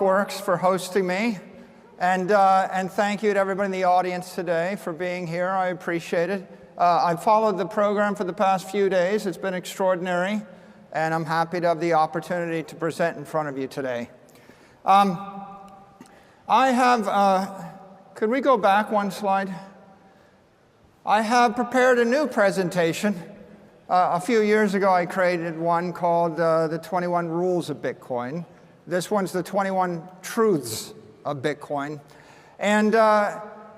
Clockworks for hosting me. And thank you to everybody in the audience today for being here. I appreciate it. I've followed the program for the past few days. It's been extraordinary. And I'm happy to have the opportunity to present in front of you today. Could we go back one slide? I have prepared a new presentation. A few years ago, I created one called the 21 Rules of Bitcoin. This one's the 21 Truths of Bitcoin. And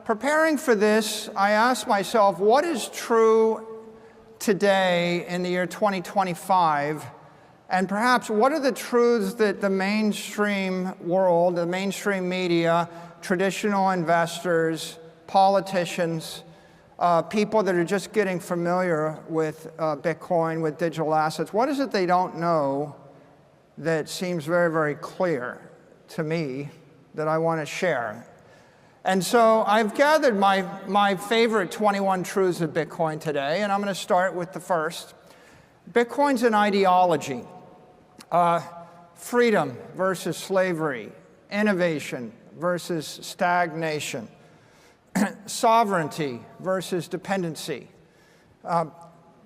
preparing for this, I asked myself, what is true today in the year 2025? And perhaps what are the truths that the mainstream world, the mainstream media, traditional investors, politicians, people that are just getting familiar with Bitcoin, with digital assets, what is it they don't know that seems very, very clear to me that I want to share? And so I've gathered my favorite 21 truths of Bitcoin today, and I'm going to start with the first. Bitcoin's an ideology. Freedom versus slavery, innovation versus stagnation, sovereignty versus dependency,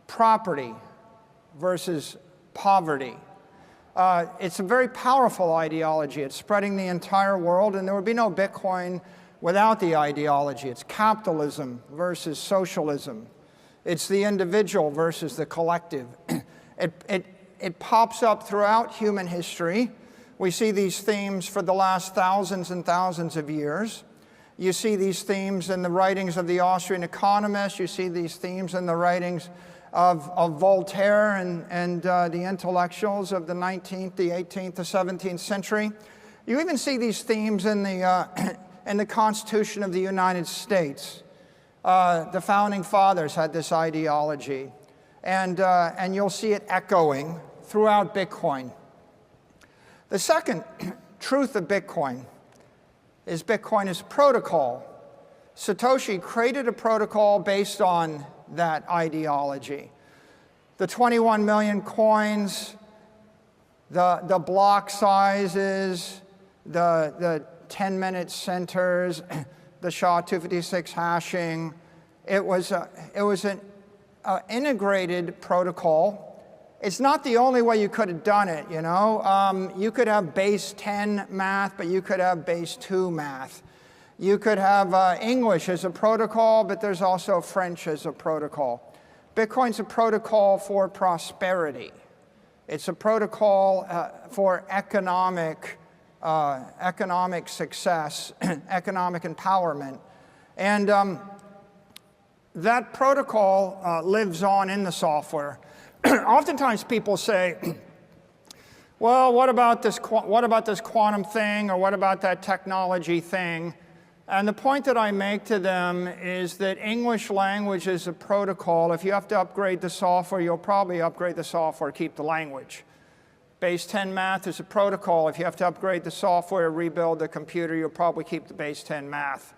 property versus poverty. It's a very powerful ideology. It's spreading the entire world, and there would be no Bitcoin without the ideology. It's capitalism versus socialism. It's the individual versus the collective. It pops up throughout human history. We see these themes for the last thousands and thousands of years. You see these themes in the writings of the Austrian economists. You see these themes in the writings of Voltaire and the intellectuals of the 19th, the 18th, the 17th century. You even see these themes in the Constitution of the United States. The Founding Fathers had this ideology. And you'll see it echoing throughout Bitcoin. The second truth of Bitcoin is protocol. Satoshi created a protocol based on that ideology. The 21 million coins, the block sizes, the 10-minute centers, the SHA-256 hashing. It was an integrated protocol. It's not the only way you could have done it, you know. You could have base 10 math, but you could have base 2 math. You could have English as a protocol, but there's also French as a protocol. Bitcoin's a protocol for prosperity. It's a protocol for economic success, economic empowerment. And that protocol lives on in the software. Oftentimes people say, well, what about this quantum thing, or what about that technology thing? And the point that I make to them is that English language is a protocol. If you have to upgrade the software, you'll probably upgrade the software, keep the language. Base 10 math is a protocol. If you have to upgrade the software, rebuild the computer, you'll probably keep the base 10 math.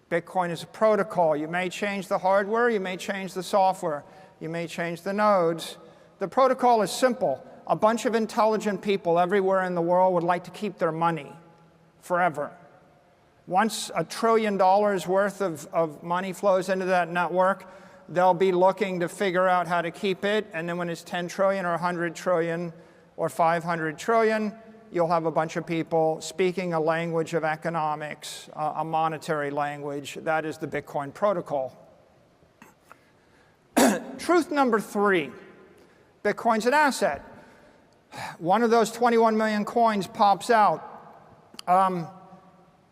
Bitcoin is a protocol. You may change the hardware, you may change the software, you may change the nodes. The protocol is simple. A bunch of intelligent people everywhere in the world would like to keep their money forever. Once $1 trillion worth of money flows into that network, they'll be looking to figure out how to keep it. And then when it's 10 trillion or 100 trillion or 500 trillion, you'll have a bunch of people speaking a language of economics, a monetary language. That is the Bitcoin protocol. Truth number 3, Bitcoin's an asset. One of those 21 million coins pops out.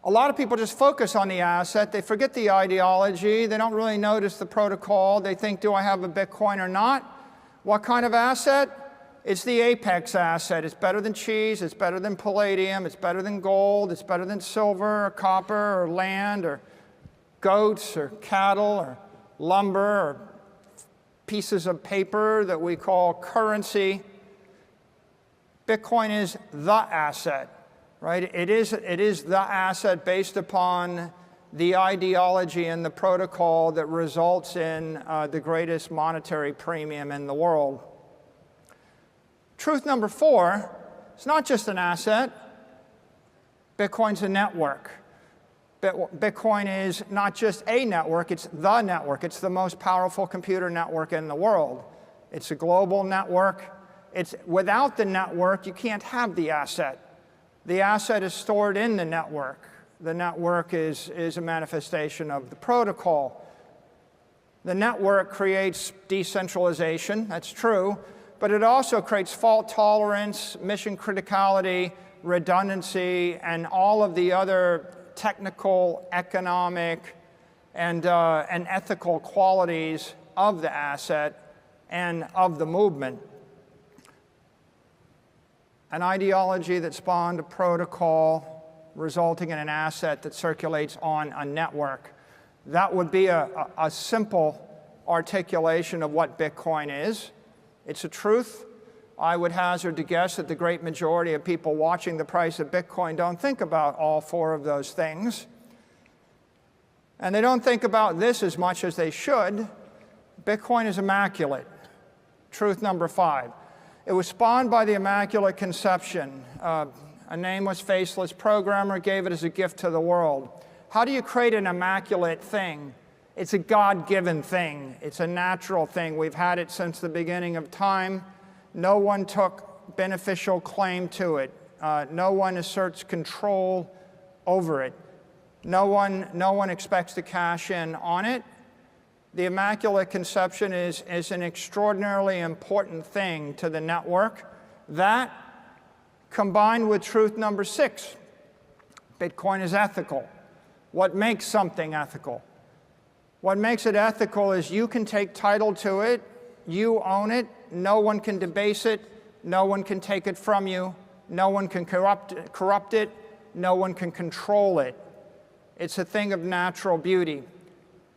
A lot of people just focus on the asset. They forget the ideology. They don't really notice the protocol. They think, do I have a Bitcoin or not? What kind of asset? It's the apex asset. It's better than cheese. It's better than palladium. It's better than gold. It's better than silver or copper or land or goats or cattle or lumber or pieces of paper that we call currency. Bitcoin is the asset, right? It is the asset based upon the ideology and the protocol that results in the greatest monetary premium in the world. Truth number 4, it's not just an asset. Bitcoin's a network. Bitcoin is not just a network, it's the network. It's the most powerful computer network in the world. It's a global network. Without the network, you can't have the asset. The asset is stored in the network. The network is a manifestation of the protocol. The network creates decentralization, that's true, but it also creates fault tolerance, mission criticality, redundancy, and all of the other technical, economic, and ethical qualities of the asset and of the movement. An ideology that spawned a protocol resulting in an asset that circulates on a network. That would be a simple articulation of what Bitcoin is. It's a truth. I would hazard to guess that the great majority of people watching the price of Bitcoin don't think about all four of those things. And they don't think about this as much as they should. Bitcoin is immaculate. Truth number 5. It was spawned by the Immaculate Conception. A nameless, faceless programmer gave it as a gift to the world. How do you create an immaculate thing? It's a God-given thing. It's a natural thing. We've had it since the beginning of time. No one took beneficial claim to it. No one asserts control over it. No one expects to cash in on it. The Immaculate Conception is an extraordinarily important thing to the network. That, combined with truth number 6, Bitcoin is ethical. What makes something ethical? What makes it ethical is you can take title to it, you own it, no one can debase it, no one can take it from you, no one can corrupt it, no one can control it. It's a thing of natural beauty.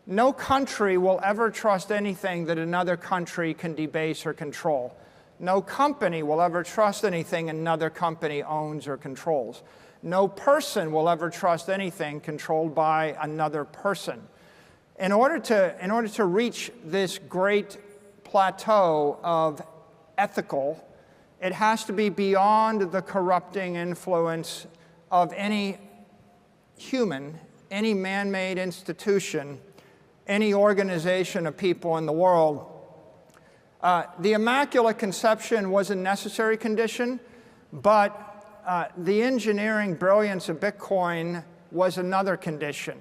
No country will ever trust anything that another country can debase or control. No company will ever trust anything another company owns or controls. No person will ever trust anything controlled by another person. In order to reach this great plateau of ethical, it has to be beyond the corrupting influence of any human, any man-made institution, any organization of people in the world. The Immaculate Conception was a necessary condition, but the engineering brilliance of Bitcoin was another condition.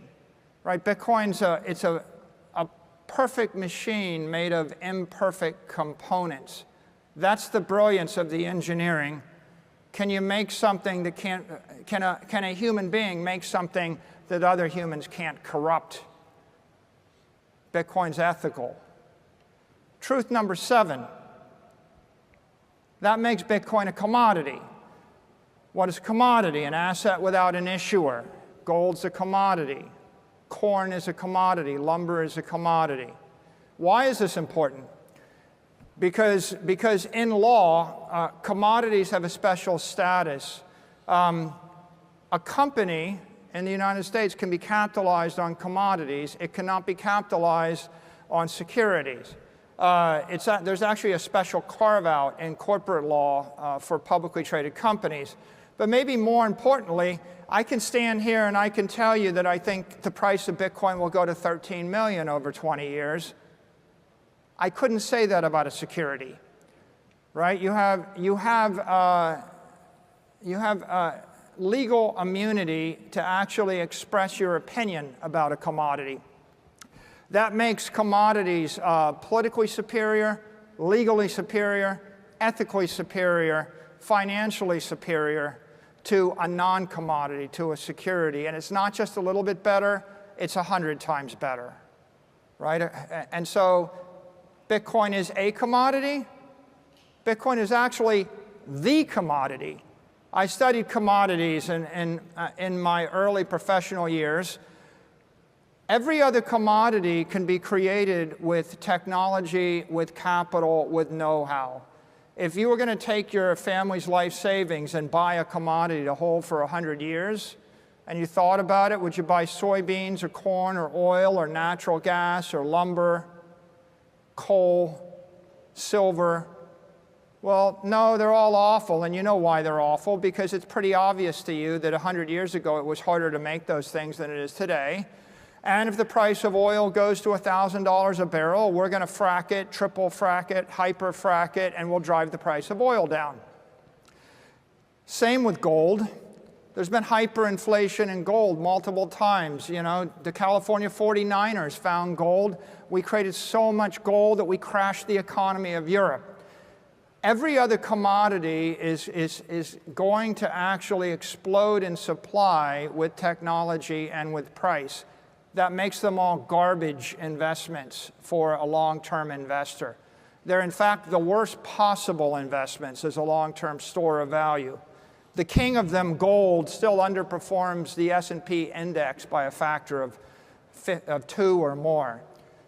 Right? Bitcoin's a perfect machine made of imperfect components. That's the brilliance of the engineering. Can you make something that can a human being make something that other humans can't corrupt? Bitcoin's ethical. Truth number 7. That makes Bitcoin a commodity. What is a commodity? An asset without an issuer. Gold's a commodity. Corn is a commodity. Lumber is a commodity. Why is this important? Because in law, commodities have a special status. A company in the United States can be capitalized on commodities. It cannot be capitalized on securities. There's actually a special carve-out in corporate law for publicly traded companies. But maybe more importantly, I can stand here and I can tell you that I think the price of Bitcoin will go to 13 million over 20 years. I couldn't say that about a security, right? You have legal immunity to actually express your opinion about a commodity. That makes commodities politically superior, legally superior, ethically superior, financially superior to a non-commodity, to a security. And it's not just a little bit better, it's 100 times better, right? And so Bitcoin is a commodity. Bitcoin is actually the commodity. I studied commodities in my early professional years. Every other commodity can be created with technology, with capital, with know-how. If you were going to take your family's life savings and buy a commodity to hold for 100 years, and you thought about it, would you buy soybeans or corn or oil or natural gas or lumber, coal, silver? Well, no, they're all awful, and you know why they're awful, because it's pretty obvious to you that 100 years ago it was harder to make those things than it is today. And if the price of oil goes to $1,000 a barrel, we're going to frack it, triple frack it, hyper frack it, and we'll drive the price of oil down. Same with gold. There's been hyperinflation in gold multiple times. You know, the California 49ers found gold. We created so much gold that we crashed the economy of Europe. Every other commodity is going to actually explode in supply with technology and with price. That makes them all garbage investments for a long-term investor. They're in fact the worst possible investments as a long-term store of value. The king of them, gold, still underperforms the S&P index by a factor of 2 or more.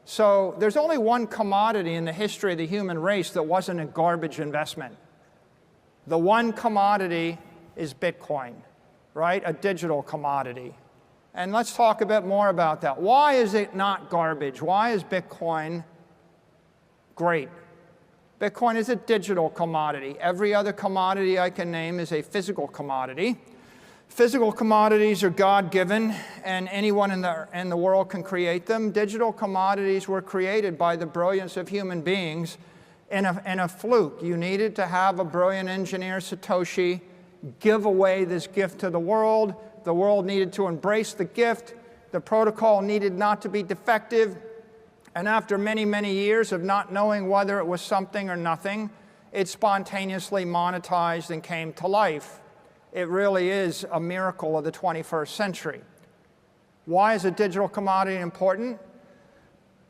So there's only one commodity in the history of the human race that wasn't a garbage investment. The one commodity is Bitcoin, right? A digital commodity. And let's talk a bit more about that. Why is it not garbage? Why is Bitcoin great? Bitcoin is a digital commodity. Every other commodity I can name is a physical commodity. Physical commodities are God-given, and anyone in the world can create them. Digital commodities were created by the brilliance of human beings in a fluke. You needed to have a brilliant engineer, Satoshi, give away this gift to the world. The world needed to embrace the gift. The protocol needed not to be defective. And after many, many years of not knowing whether it was something or nothing, it spontaneously monetized and came to life. It really is a miracle of the 21st century. Why is a digital commodity important?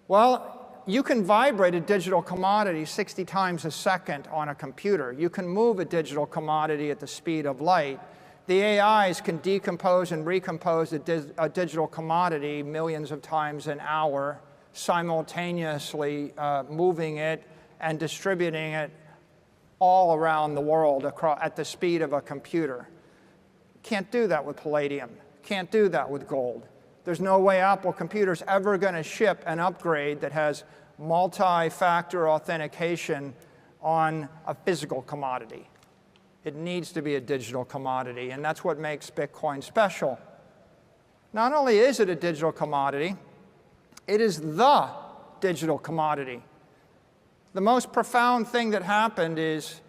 Well, you can vibrate a digital commodity 60 times a second on a computer. You can move a digital commodity at the speed of light. The AIs can decompose and recompose a digital commodity millions of times an hour, simultaneously moving it and distributing it all around the world at the speed of a computer. Can't do that with palladium. Can't do that with gold. There's no way Apple Computer's ever going to ship an upgrade that has multi-factor authentication on a physical commodity. It needs to be a digital commodity, and that's what makes Bitcoin special. Not only is it a digital commodity, it is the digital commodity. The most profound thing that happened is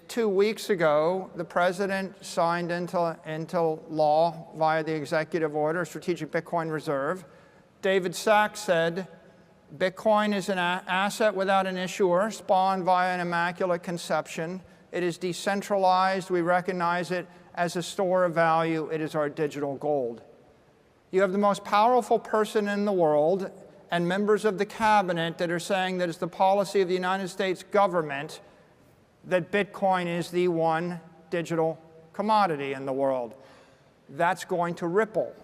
2 weeks ago, the president signed into law via the executive order, Strategic Bitcoin Reserve. David Sachs said, Bitcoin is an asset without an issuer, spawned via an immaculate conception. It is decentralized. We recognize it as a store of value. It is our digital gold. You have the most powerful person in the world and members of the cabinet that are saying that it's the policy of the United States government that Bitcoin is the one digital commodity in the world. That's going to ripple.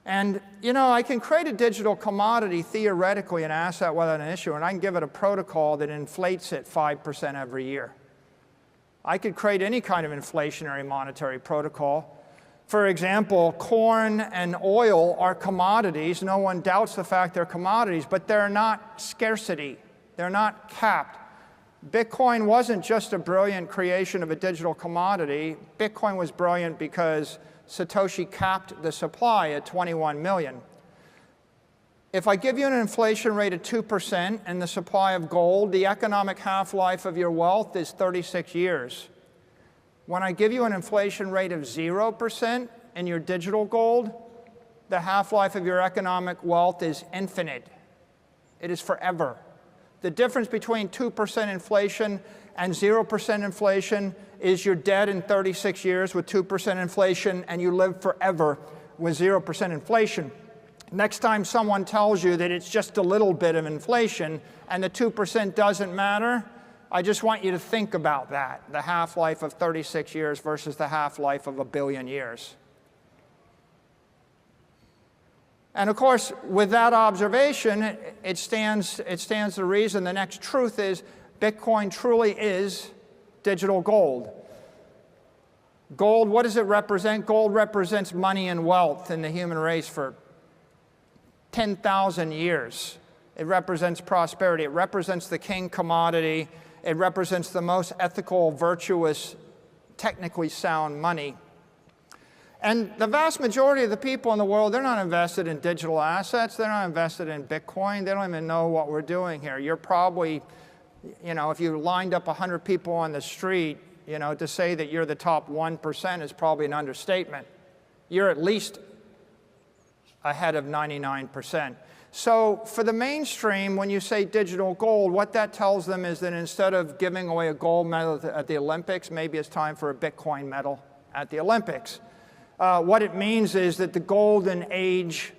And, you know, I can create a digital commodity, theoretically, an asset without an issue, and I can give it a protocol that inflates it 5% every year. I could create any kind of inflationary monetary protocol. For example, corn and oil are commodities. No one doubts the fact they're commodities, but they're not scarcity. They're not capped. Bitcoin wasn't just a brilliant creation of a digital commodity. Bitcoin was brilliant because Satoshi capped the supply at 21 million. If I give you an inflation rate of 2% and the supply of gold, the economic half-life of your wealth is 36 years. When I give you an inflation rate of 0% in your digital gold, the half-life of your economic wealth is infinite. It is forever. The difference between 2% inflation and 0% inflation is you're dead in 36 years with 2% inflation, and you live forever with 0% inflation. Next time someone tells you that it's just a little bit of inflation and the 2% doesn't matter, I just want you to think about that, the half-life of 36 years versus the half-life of 1 billion years. And of course, with that observation, it stands to reason. The next truth is Bitcoin truly is digital gold. Gold, what does it represent? Gold represents money and wealth in the human race for 10,000 years. It represents prosperity. It represents the king commodity. It represents the most ethical, virtuous, technically sound money. And the vast majority of the people in the world, they're not invested in digital assets. They're not invested in Bitcoin. They don't even know what we're doing here. You're probably, you know, if you lined up 100 people on the street, you know, to say that you're the top 1% is probably an understatement. You're at least ahead of 99%. So for the mainstream, when you say digital gold, what that tells them is that instead of giving away a gold medal at the Olympics, maybe it's time for a Bitcoin medal at the Olympics. What it means is that the golden age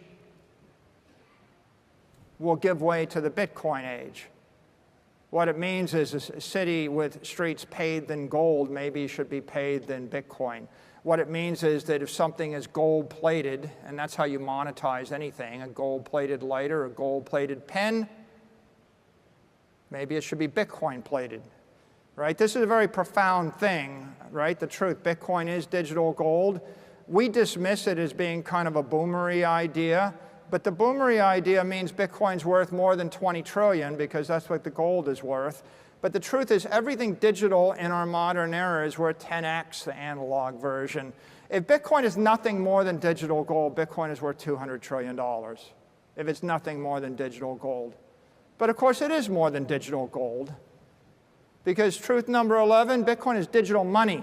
will give way to the Bitcoin age. What it means is a city with streets paved in gold maybe should be paved in Bitcoin. What it means is that if something is gold-plated, and that's how you monetize anything, a gold-plated lighter, a gold-plated pen, maybe it should be Bitcoin-plated, right? This is a very profound thing, right? The truth, Bitcoin is digital gold. We dismiss it as being kind of a boomery idea, but the boomery idea means Bitcoin's worth more than 20 trillion because that's what the gold is worth. But the truth is everything digital in our modern era is worth 10x the analog version. If Bitcoin is nothing more than digital gold, Bitcoin is worth $200 trillion if it's nothing more than digital gold. But of course it is more than digital gold because truth number 11, Bitcoin is digital money.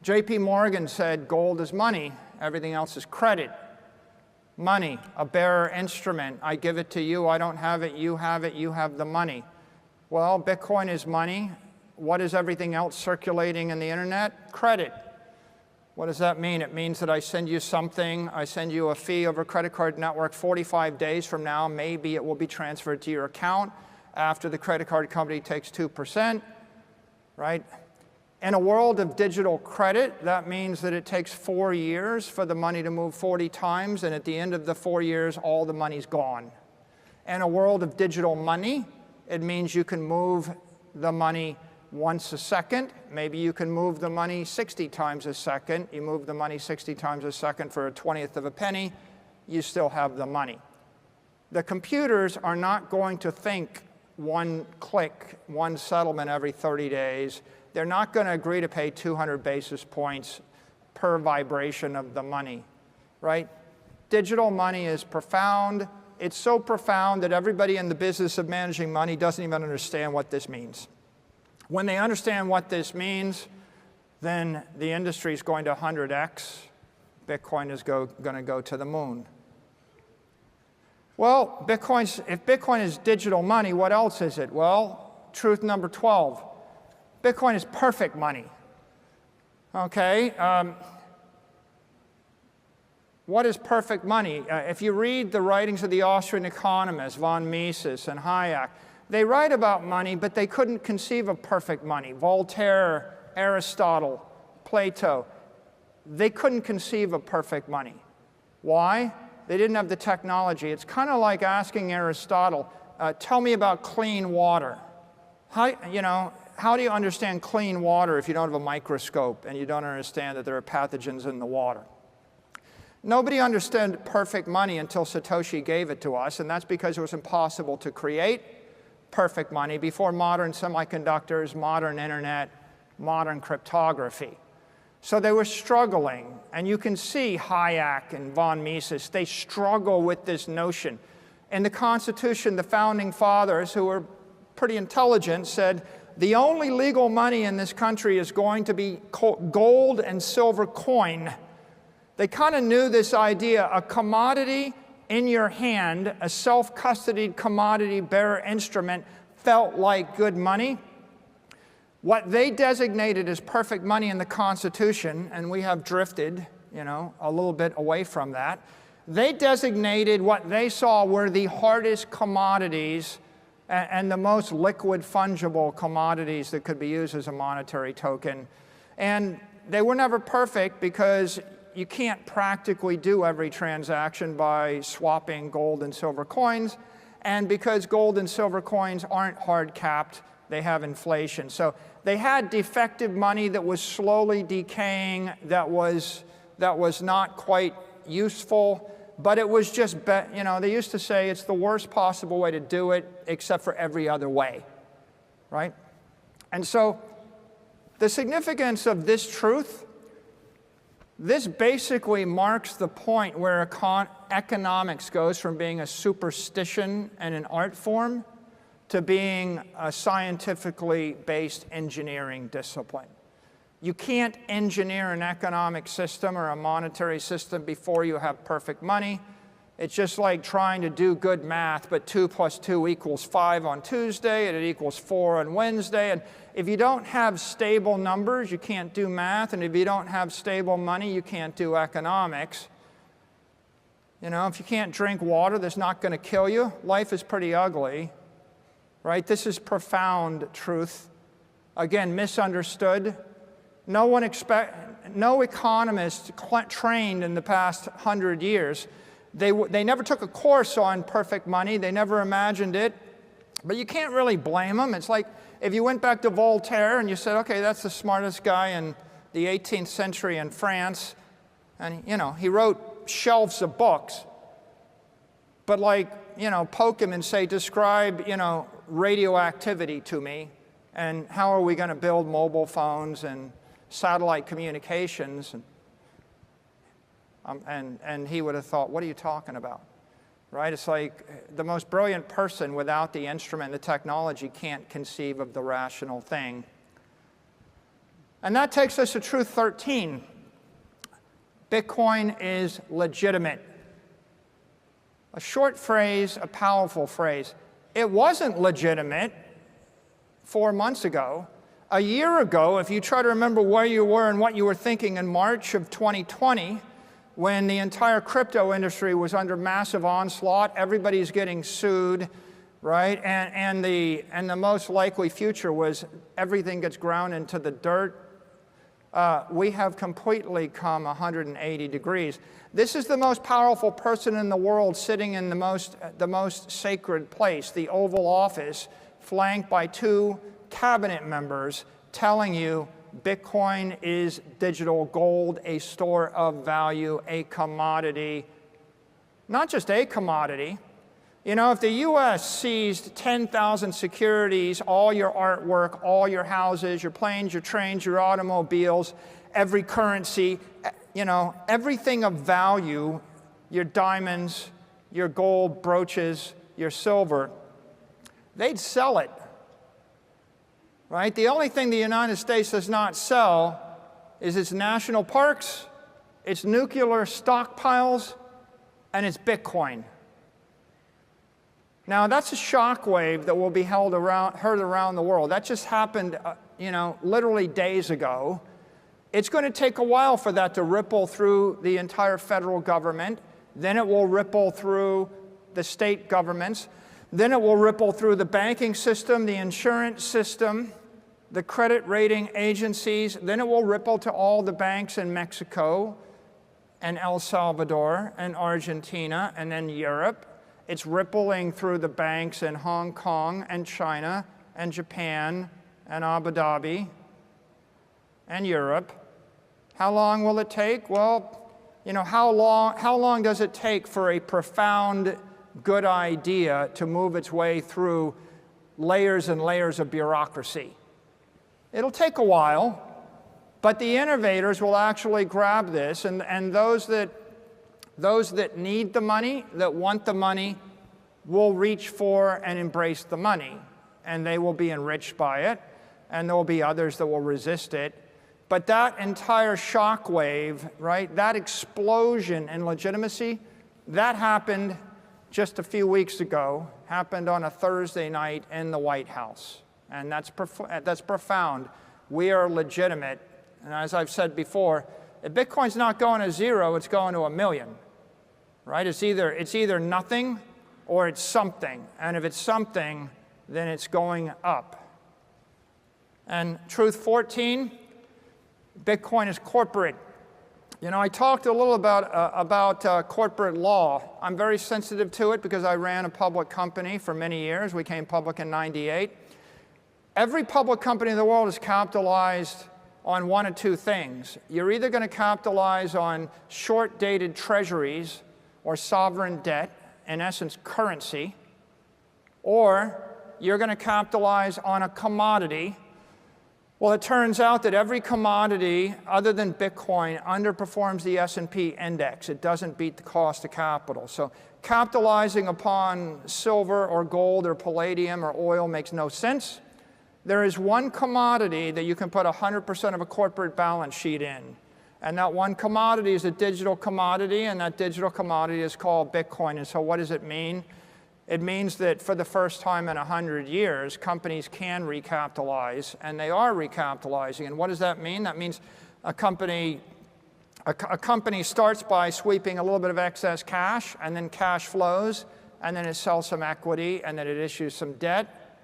JP Morgan said gold is money, everything else is credit. Money, a bearer instrument. I give it to you, I don't have it, you have the money. Well, Bitcoin is money. What is everything else circulating in the internet? Credit. What does that mean? It means that I send you something, I send you a fee over a credit card network. 45 days from now, maybe it will be transferred to your account after the credit card company takes 2%, right? In a world of digital credit, that means that it takes 4 years for the money to move 40 times, and at the end of the 4 years, all the money's gone. In a world of digital money, it means you can move the money once a second. Maybe you can move the money 60 times a second. You move the money 60 times a second for a 1/20th of a penny, you still have the money. The computers are not going to think one click, one settlement every 30 days. They're not going to agree to pay 200 basis points per vibration of the money, right? Digital money is profound. It's so profound that everybody in the business of managing money doesn't even understand what this means. When they understand what this means, then the industry is going to 100x. Bitcoin is going to go to the moon. Well, if Bitcoin is digital money, what else is it? Well, truth number 12. Bitcoin is perfect money. Okay? What is perfect money? If you read the writings of the Austrian economists, von Mises and Hayek, they write about money, but they couldn't conceive of perfect money. Voltaire, Aristotle, Plato, they couldn't conceive of perfect money. Why? They didn't have the technology. It's kind of like asking Aristotle, tell me about clean water. How do you understand clean water if you don't have a microscope and you don't understand that there are pathogens in the water? Nobody understood perfect money until Satoshi gave it to us, and that's because it was impossible to create perfect money before modern semiconductors, modern internet, modern cryptography. So they were struggling, and you can see Hayek and von Mises, they struggle with this notion. In the Constitution, the founding fathers, who were pretty intelligent, said, the only legal money in this country is going to be gold and silver coin. They kind of knew this idea, a commodity in your hand, a self-custodied commodity bearer instrument felt like good money. What they designated as perfect money in the Constitution, and we have drifted, a little bit away from that, they designated what they saw were the hardest commodities and the most liquid fungible commodities that could be used as a monetary token. And they were never perfect because you can't practically do every transaction by swapping gold and silver coins. And because gold and silver coins aren't hard capped, they have inflation. So they had defective money that was slowly decaying, that was not quite useful. but it was just, you know, they used to say it's the worst possible way to do it except for every other way, right? And so the significance of this truth, this basically marks the point where economics goes from being a superstition and an art form to being a scientifically based engineering discipline. You can't engineer an economic system or a monetary system before you have perfect money. It's just like trying to do good math, but 2 + 2 = 5 on Tuesday, and it equals 4 on Wednesday. And if you don't have stable numbers, you can't do math. And if you don't have stable money, you can't do economics. You know, if you can't drink water that's not going to kill you, life is pretty ugly, right? This is profound truth. Again, misunderstood. No economist trained in the past 100 years. They never took a course on perfect money. They never imagined it. But you can't really blame them. It's like if you went back to Voltaire and you said, okay, that's the smartest guy in the 18th century in France. And, you know, he wrote shelves of books. But like, you know, poke him and say, describe, you know, radioactivity to me. And how are we going to build mobile phones and satellite communications? And he would have thought, what are you talking about? Right? It's like the most brilliant person without the instrument, the technology, can't conceive of the rational thing. And that takes us to truth 13. Bitcoin is legitimate. A short phrase, a powerful phrase. It wasn't legitimate 4 months ago. A year ago, if you try to remember where you were and what you were thinking in March of 2020, when the entire crypto industry was under massive onslaught, everybody's getting sued, right? And the most likely future was everything gets ground into the dirt. We have completely come 180 degrees. This is the most powerful person in the world sitting in the most sacred place, the Oval Office, flanked by 2 cabinet members telling you Bitcoin is digital gold, a store of value, a commodity. Not just a commodity. You know, if the US seized 10,000 securities, all your artwork, all your houses, your planes, your trains, your automobiles, every currency, you know, everything of value, your diamonds, your gold brooches, your silver, they'd sell it. Right? The only thing the United States does not sell is its national parks, its nuclear stockpiles, and its Bitcoin. Now, that's a shockwave that will be heard around the world. That just happened, you know, literally days ago. It's going to take a while for that to ripple through the entire federal government. Then it will ripple through the state governments. Then it will ripple through the banking system, the insurance system, the credit rating agencies. Then it will ripple to all the banks in Mexico and El Salvador and Argentina and then Europe. It's rippling through the banks in Hong Kong and China and Japan and Abu Dhabi and Europe. How long will it take? Well, you know, how long does it take for a profound good idea to move its way through layers and layers of bureaucracy? It'll take a while, but the innovators will actually grab this, and those that need the money, that want the money, will reach for and embrace the money, and they will be enriched by it, and there will be others that will resist it. But that entire shockwave, right, that explosion in legitimacy, that happened just a few weeks ago, happened on a Thursday night in the White House. And that's profound. We are legitimate. And as I've said before, if Bitcoin's not going to 0, it's going to 1 million. Right? It's either nothing or it's something. And if it's something, then it's going up. And truth 14, Bitcoin is corporate. You know, I talked a little about corporate law. I'm very sensitive to it because I ran a public company for many years. We came public in '98. Every public company in the world is capitalized on one of 2 things. You're either going to capitalize on short-dated treasuries or sovereign debt, in essence currency, or you're going to capitalize on a commodity. Well, it turns out that every commodity other than Bitcoin underperforms the S&P index. It doesn't beat the cost of capital. So capitalizing upon silver or gold or palladium or oil makes no sense. There is one commodity that you can put 100% of a corporate balance sheet in. And that one commodity is a digital commodity, and that digital commodity is called Bitcoin. And so what does it mean? It means that for the first time in 100 years, companies can recapitalize, and they are recapitalizing. And what does that mean? That means a company starts by sweeping a little bit of excess cash, and then cash flows, and then it sells some equity, and then it issues some debt,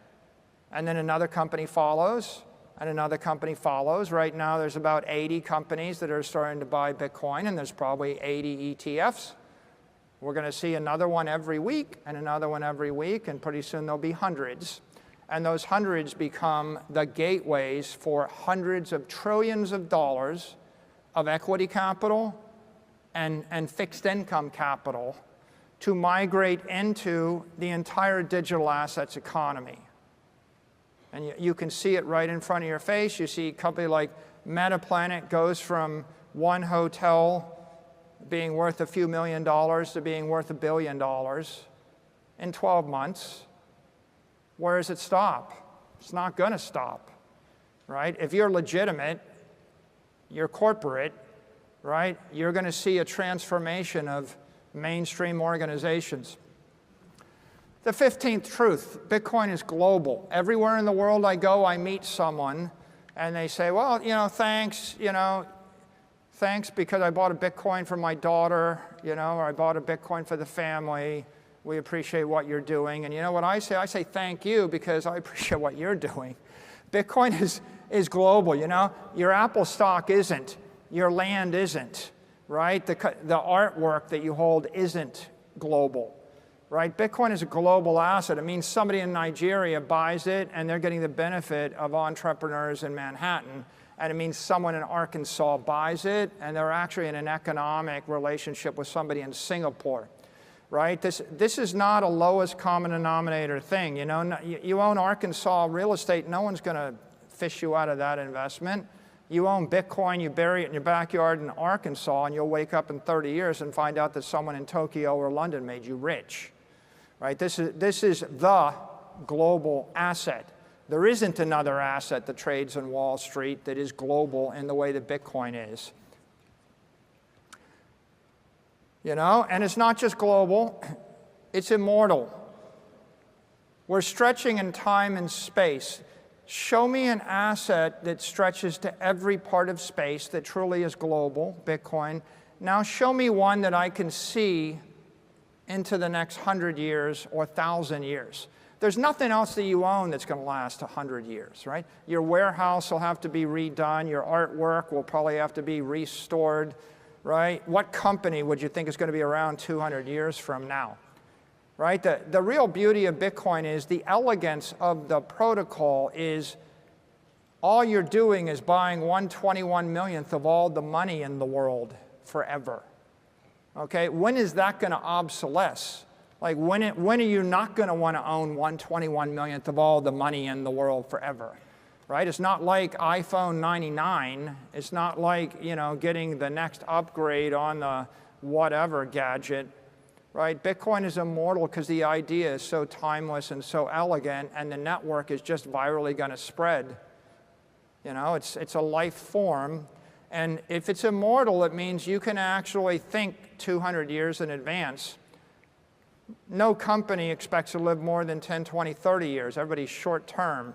and then another company follows, and another company follows. Right now, there's about 80 companies that are starting to buy Bitcoin, and there's probably 80 ETFs. We're going to see another one every week and another one every week, and pretty soon there'll be hundreds. And those hundreds become the gateways for hundreds of trillions of dollars of equity capital and fixed income capital to migrate into the entire digital assets economy. And you can see it right in front of your face. You see a company like Metaplanet goes from one hotel being worth a few $1 million to being worth $1 billion in 12 months. Where does it stop? It's not going to stop, right? If you're legitimate, you're corporate, right? You're going to see a transformation of mainstream organizations. The 15th truth, Bitcoin is global. Everywhere in the world I go, I meet someone, and they say, well, thanks, thanks because I bought a Bitcoin for my daughter, or I bought a Bitcoin for the family. We appreciate what you're doing. And you know what I say? I say thank you because I appreciate what you're doing. Bitcoin is global, Your Apple stock isn't. Your land isn't, right? The artwork that you hold isn't global, right? Bitcoin is a global asset. It means somebody in Nigeria buys it, and they're getting the benefit of entrepreneurs in Manhattan. And it means someone in Arkansas buys it, and they're actually in an economic relationship with somebody in Singapore, right? This is not a lowest common denominator thing. You own Arkansas real estate, no one's going to fish you out of that investment. You own Bitcoin, you bury it in your backyard in Arkansas, and you'll wake up in 30 years and find out that someone in Tokyo or London made you rich, right? This is the global asset. There isn't another asset that trades on Wall Street that is global in the way that Bitcoin is. And it's not just global, it's immortal. We're stretching in time and space. Show me an asset that stretches to every part of space that truly is global, Bitcoin. Now show me one that I can see into the next 100 years or 1,000 years. There's nothing else that you own that's going to last 100 years, right? Your warehouse will have to be redone. Your artwork will probably have to be restored, right? What company would you think is going to be around 200 years from now, right? The real beauty of Bitcoin is the elegance of the protocol is all you're doing is buying 1/21 millionth of all the money in the world forever, okay? When is that going to obsolesce? Like, when are you not going to want to own 1/21 millionth of all the money in the world forever, right? It's not like iPhone 99. It's not like, getting the next upgrade on the whatever gadget, right? Bitcoin is immortal because the idea is so timeless and so elegant, and the network is just virally going to spread. It's a life form. And if it's immortal, it means you can actually think 200 years in advance. No company expects to live more than 10, 20, 30 years. Everybody's short term.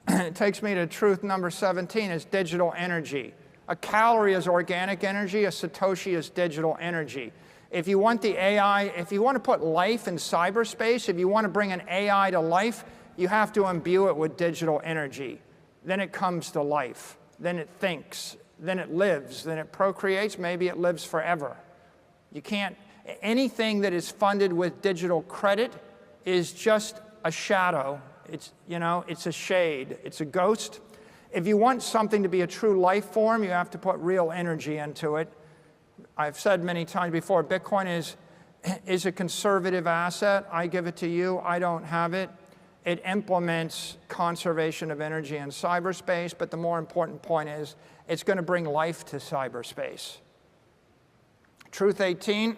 It takes me to truth number 17 is digital energy. A calorie is organic energy. A Satoshi is digital energy. If you want the AI, if you want to put life in cyberspace, if you want to bring an AI to life, you have to imbue it with digital energy. Then it comes to life. Then it thinks. Then it lives. Then it procreates. Maybe it lives forever. You can't. Anything that is funded with digital credit is just a shadow. It's a shade. It's a ghost. If you want something to be a true life form, you have to put real energy into it. I've said many times before, Bitcoin is a conservative asset. I give it to you. I don't have it. It implements conservation of energy in cyberspace, but the more important point is it's going to bring life to cyberspace. Truth 18,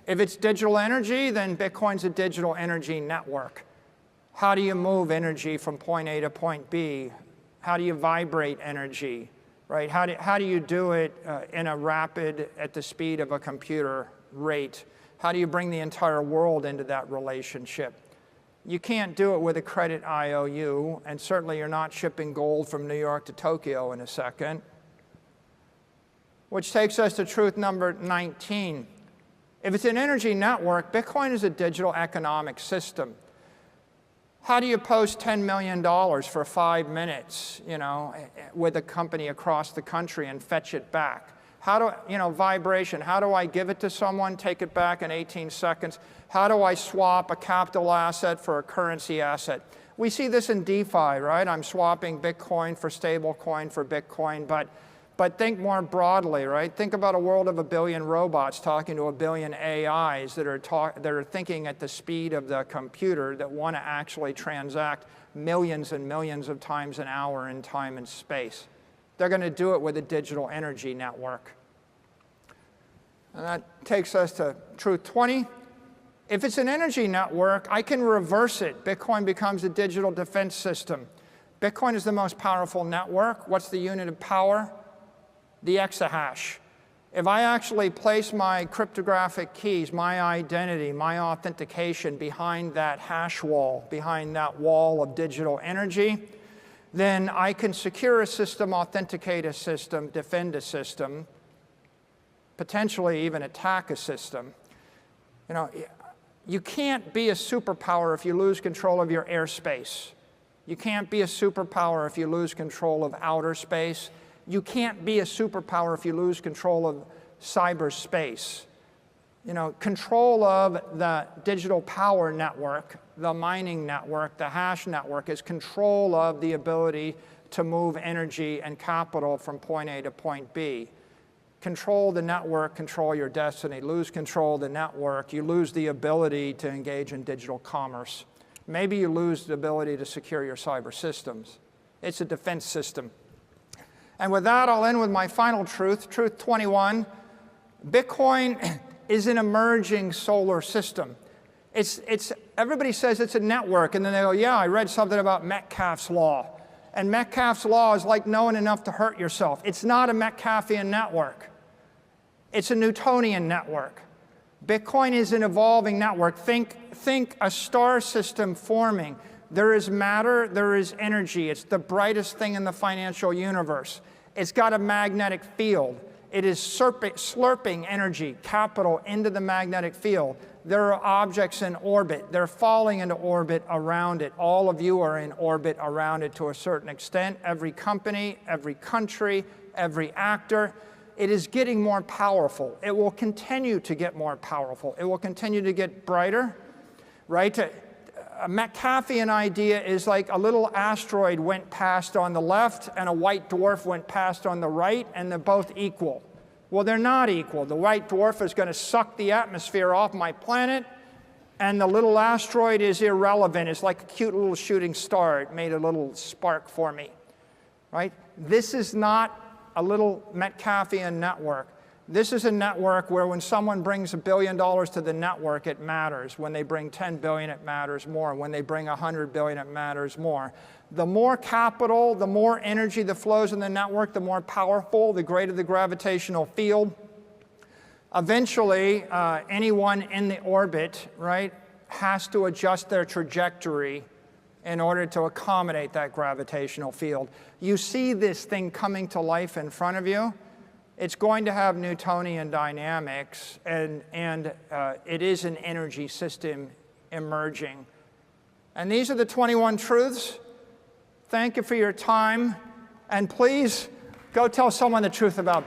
if it's digital energy, then Bitcoin's a digital energy network. How do you move energy from point A to point B? How do you vibrate energy, right? How do you do it in a rapid, at the speed of a computer rate? How do you bring the entire world into that relationship? You can't do it with a credit IOU, and certainly you're not shipping gold from New York to Tokyo in a second. Which takes us to truth number 19. If it's an energy network, Bitcoin is a digital economic system. How do you post $10 million for 5 minutes, with a company across the country and fetch it back? How do, vibration, how do I give it to someone, take it back in 18 seconds? How do I swap a capital asset for a currency asset? We see this in DeFi, right? I'm swapping Bitcoin for stablecoin for Bitcoin, but think more broadly, right? Think about a world of 1 billion robots talking to 1 billion AIs that are thinking at the speed of the computer, that want to actually transact millions and millions of times an hour in time and space. They're going to do it with a digital energy network. And that takes us to truth 20. If it's an energy network, I can reverse it. Bitcoin becomes a digital defense system. Bitcoin is the most powerful network. What's the unit of power? The exahash. If I actually place my cryptographic keys, my identity, my authentication behind that hash wall, behind that wall of digital energy, then I can secure a system, authenticate a system, defend a system, potentially even attack a system. You can't be a superpower if you lose control of your airspace. You can't be a superpower if you lose control of outer space. You can't be a superpower if you lose control of cyberspace. Control of the digital power network, the mining network, the hash network is control of the ability to move energy and capital from point A to point B. Control the network, control your destiny. Lose control of the network, you lose the ability to engage in digital commerce. Maybe you lose the ability to secure your cyber systems. It's a defense system. And with that, I'll end with my final truth, truth 21. Bitcoin is an emerging solar system. Everybody says it's a network, and then they go, yeah, I read something about Metcalfe's law. And Metcalfe's law is like knowing enough to hurt yourself. It's not a Metcalfean network. It's a Newtonian network. Bitcoin is an evolving network. Think a star system forming. There is matter, there is energy. It's the brightest thing in the financial universe. It's got a magnetic field. It is slurping energy, capital, into the magnetic field. There are objects in orbit. They're falling into orbit around it. All of you are in orbit around it to a certain extent. Every company, every country, every actor. It is getting more powerful. It will continue to get more powerful. It will continue to get brighter, right? A Metcalfean idea is like a little asteroid went past on the left and a white dwarf went past on the right, and they're both equal. Well, they're not equal. The white dwarf is going to suck the atmosphere off my planet, and the little asteroid is irrelevant. It's like a cute little shooting star. It made a little spark for me, right? This is not a little Metcalfean network. This is a network where when someone brings $1 billion to the network, it matters. When they bring 10 billion, it matters more. When they bring 100 billion, it matters more. The more capital, the more energy that flows in the network, the more powerful, the greater the gravitational field. Eventually, anyone in the orbit, right, has to adjust their trajectory in order to accommodate that gravitational field. You see this thing coming to life in front of you. It's going to have Newtonian dynamics, and it is an energy system emerging. And these are the 21 truths. Thank you for your time, and please go tell someone the truth about Bitcoin.